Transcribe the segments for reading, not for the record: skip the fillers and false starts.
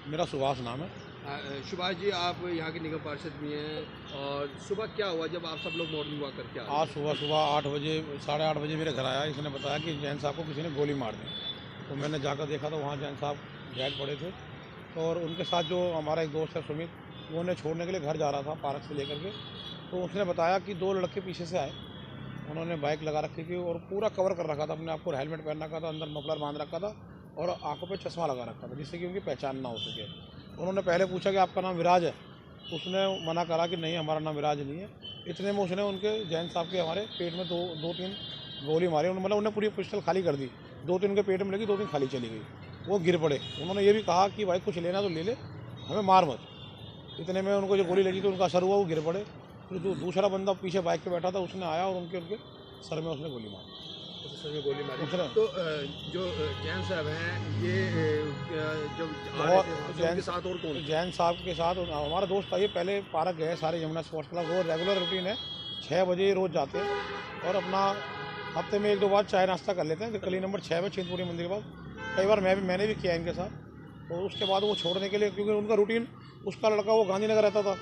मेरा सुभाष नाम है। सुभाष जी, आप यहाँ के निगम पार्षद भी हैं, और सुबह क्या हुआ जब आप सब लोग मॉर्निंग वॉक करके आए? आज सुबह 8 बजे 8:30 बजे मेरे घर आया, इसने बताया कि जैन साहब को किसी ने गोली मार दी। तो मैंने जाकर देखा तो वहाँ जैन साहब डेड पड़े थे, और उनके साथ जो हमारा एक दोस्त है सुमित, वो उन्हें छोड़ने के लिए घर जा रहा था पार्क से लेकर के। तो उसने बताया कि 2 लड़के पीछे से आए, उन्होंने बाइक लगा रखी थी और पूरा कवर कर रखा था, अपने आप को हेलमेट पहन रखा था, अंदर मफलर बांध रखा था और आंखों पे चश्मा लगा रखा था, जिससे कि उनकी पहचान ना हो सके। उन्होंने पहले पूछा कि आपका नाम विराज है, उसने मना करा कि नहीं, हमारा नाम विराज नहीं है। इतने में उसने उनके जैन साहब के हमारे पेट में दो तीन गोली मारी, मतलब उन्हें पूरी पिस्टल खाली कर दी। 2-3 उनके पेट में लगी, 2-3 खाली चली गई, वो गिर पड़े। उन्होंने ये भी कहा कि भाई कुछ लेना तो ले ले, हमें मार मत। इतने में उनको जो गोली लगी तो उनका असर हुआ, वो गिर पड़े। फिर जो दूसरा बंदा पीछे बाइक पे बैठा था, उसने आया और उनके सर में उसने गोली मारी। सर में गोली मारी। तो जो जैन साहब हैं, ये जब उनके साथ और कौन? जैन साहब के साथ हमारा दोस्त था, ये पहले पार्क गए सारे यमुना स्पोर्ट्स क्लब, वो रेगुलर रूटीन है, 6 बजे रोज़ जाते हैं और अपना हफ्ते में 1-2 बार चाय नाश्ता कर लेते हैं। गली नंबर 6 में चिंतपूर्णी मंदिर के पास कई बार मैंने भी किया इनके साथ। और उसके बाद वो छोड़ने के लिए, क्योंकि उनका रूटीन, उसका लड़का वो गांधीनगर रहता था,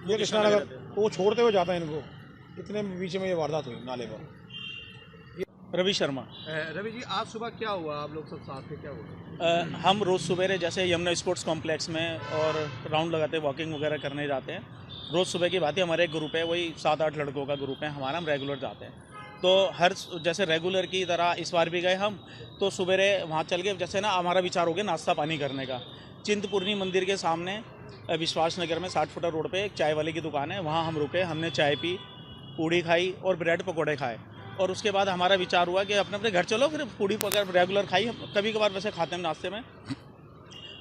ये कृष्णा नगर, तो वो छोड़ते हुए जाता है इनको। इतने बीच में ये वारदात हुई नाले पर। रवि शर्मा। रवि जी, आज सुबह क्या हुआ? आप लोग सब साथ में क्या हुआ? हम रोज़ सवेरे जैसे यमुना स्पोर्ट्स कॉम्प्लेक्स में और राउंड लगाते, वॉकिंग वगैरह करने जाते हैं। रोज़ सुबह की बात है, हमारे एक ग्रुप है, वही 7-8 लड़कों का ग्रुप है हमारा, हम रेगुलर जाते हैं। तो हर जैसे रेगुलर की तरह इस बार भी गए हम, तो सवेरे वहाँ चल के जैसे ना हमारा विचार हो गया नाश्ता पानी करने का। चिंतपूर्णी मंदिर के सामने विश्वास नगर में 60 फुटा रोड पे एक चाय वाले की दुकान है, वहाँ हम रुके, हमने चाय पी, पूड़ी खाई और ब्रेड पकौड़े खाए। और उसके बाद हमारा विचार हुआ कि अपने अपने घर चलो, फिर पूड़ी पकड़ रेगुलर खाई, कभी कभार वैसे खाते हैं नाश्ते में।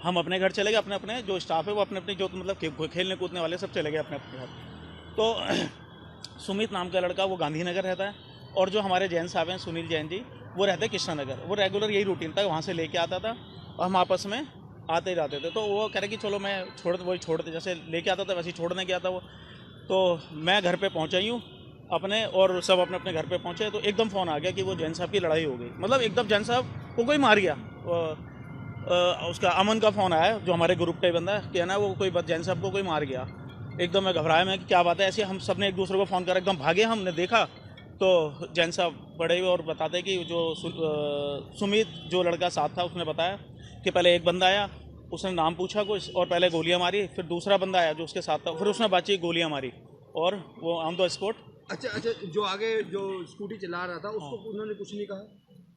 हम अपने घर चले गए, अपने अपने जो स्टाफ है वो अपने अपने जो मतलब खेलने कूदने वाले सब चले गए अपने अपने घर। तो सुमित नाम का लड़का वो गांधीनगर रहता है, और जो हमारे जैन साहब हैं सुनील जैन जी, वो रहते हैं कृष्णा नगर। वो रेगुलर यही रूटीन था, वहाँ से लेके आता था और हम आपस में आते ही जाते थे। तो वो कह रहे कि चलो मैं छोड़ते जैसे लेके आता था वैसे ही छोड़ने गया था वो। तो मैं घर पे पहुँचा ही हूँ अपने, और सब अपने अपने घर पे पहुँचे, तो एकदम फ़ोन आ गया कि वो जैन साहब की लड़ाई हो गई। मतलब एकदम जैन साहब को कोई मार गया। उसका अमन का फ़ोन आया, जो हमारे ग्रुप का ही बंदा है, कहना वो कोई जैन साहब को कोई मार गया। एकदम मैं घबराया, मैं कि क्या बात है ऐसे। हम सब ने एक दूसरे को फ़ोन करा, एकदम भागे, हमने देखा तो जैन साहब बड़े हुए और बताते कि जो सुमित जो लड़का साथ था, उसने बताया कि पहले एक बंदा आया, उसने नाम पूछा कुछ और पहले गोलियां मारी, फिर दूसरा बंदा आया जो उसके साथ था, फिर उसने बातचीत गोलियां मारी और वो ऑन द स्पॉट। अच्छा, जो आगे जो स्कूटी चला रहा था उसको उन्होंने कुछ नहीं कहा?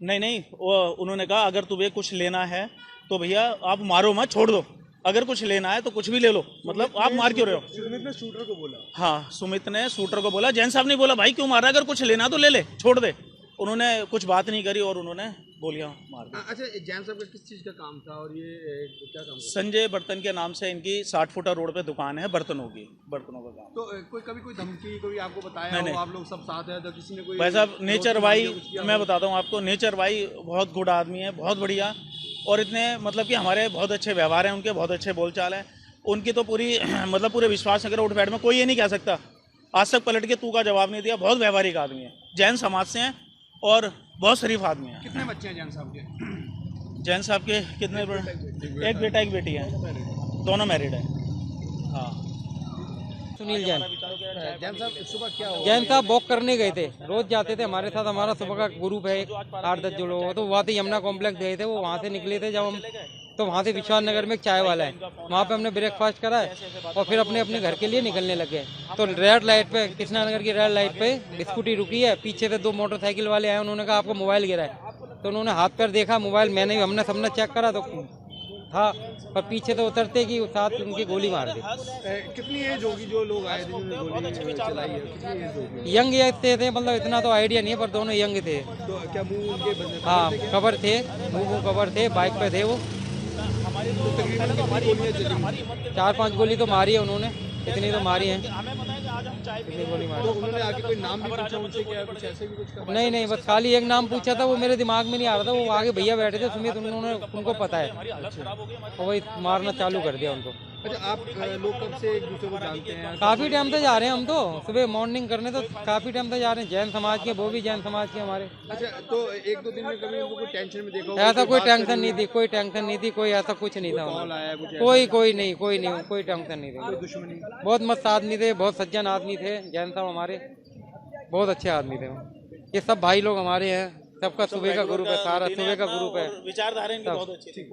नहीं, वो उन्होंने कहा अगर तुम्हें कुछ लेना है तो भैया आप मारो मत, छोड़ दो, अगर कुछ लेना है तो कुछ भी ले लो, मतलब आप मार क्यों रहे हो? सुमित ने शूटर को बोला? हाँ, सुमित ने शूटर को बोला, जैन साहब ने बोला भाई क्यों मारा, अगर कुछ लेना तो ले ले, छोड़ दे। उन्होंने कुछ बात नहीं करी और उन्होंने गोलियां मार दी। अच्छा, जैन साहब का किस चीज़ का काम था और ये क्या काम? संजय बर्तन के नाम से इनकी 60 फुटा रोड पे दुकान है बर्तनों का काम। तो कभी कोई धमकी कोई आपको बताया नहीं, हो? आप लोग सब साथ हैं तो किसी ने कोई? भाई साहब नेचर भाई, मैं बताता हूँ आपको, नेचर भाई बहुत गुड आदमी है, बहुत बढ़िया, और इतने मतलब कि हमारे बहुत अच्छे व्यवहार हैं उनके, बहुत अच्छे बोलचाल हैं उनकी। तो पूरी मतलब पूरे विश्वास नगर उठ बैठ में कोई ये नहीं कह सकता आज तक पलट के तू का जवाब नहीं दिया। बहुत व्यवहारिक आदमी है, जैन समाज से हैं और बहुत शरीफ आदमी है। कितने बच्चे हैं जैन साहब के? जैन साहब के कितने? एक बेटा एक बेटी है, दोनों मैरिड है। हाँ। सुनील जैन। जैन साहब सुबह क्या हुआ? जैन साहब वॉक करने गए थे, रोज जाते थे हमारे साथ, हमारा सुबह का ग्रुप है 8-10 जो लोग, तो वहाँ से यमुना कॉम्प्लेक्स गए थे, वो वहाँ से निकले थे जब हम, तो वहाँ से विश्वास नगर में एक चाय वाला है, वहाँ पे हमने ब्रेकफास्ट करा है और फिर अपने अपने घर के लिए निकलने लगे। तो रेड लाइट पे, कृष्णा नगर की रेड लाइट पे स्कूटी रुकी है, पीछे से 2 मोटरसाइकिल वाले आए, उन्होंने कहा आपको मोबाइल गिरा है, तो उन्होंने हाथ पर देखा मोबाइल, हमने सबने चेक करा तो था, पर पीछे तो उतरते कि साथ उनकी गोली मार दी। कितनी एज होगी जो लोग आए थे जिन्होंने गोली चलाई है? कितनी एज होगी? यंग एज थे, मतलब इतना तो आइडिया नहीं है, पर दोनों यंग थे। तो क्या मुंह उनके बंद? हाँ, कवर थे, मुंह कवर थे, बाइक पे थे वो। तो तकरीबन कितनी गोलियां चली? 4-5 गोली तो मारी है उन्होंने, इतनी तो मारी है, इतनी गोली मारी। तो उन्होंने आगे कोई नाम भी पूछा उनसे, क्या कुछ ऐसे भी कुछ कहा? नहीं, बस खाली एक नाम पूछा था, वो मेरे दिमाग में नहीं आ रहा था, वो आगे भैया बैठे थे सुमित, उनको पता है, और वही मारना चालू कर दिया उनको। अच्छा, आप लोग कब से एक दूसरे को जानते हैं? काफी टाइम से जा रहे हैं हम तो, सुबह मॉर्निंग करने तो काफी टाइम से जा रहे हैं। जैन समाज के, वो भी जैन समाज के हमारे। अच्छा, तो एक दो दिन में कभी उनको कोई टेंशन में देखा होगा? ऐसा कोई टेंशन नहीं थी, कोई टेंशन नहीं थी, कोई ऐसा कुछ नहीं था। कॉल आया कुछ? कोई नहीं, कोई टेंशन नहीं थी। दुश्मनी? बहुत मस्त आदमी थे, बहुत सज्जन आदमी थे जैन साहब हमारे, बहुत अच्छे आदमी थे वो। ये सब भाई लोग हमारे हैं, सबका सुबह का ग्रुप है, सारा सुबह का ग्रुप है। विचारधारा इनकी बहुत अच्छी थी।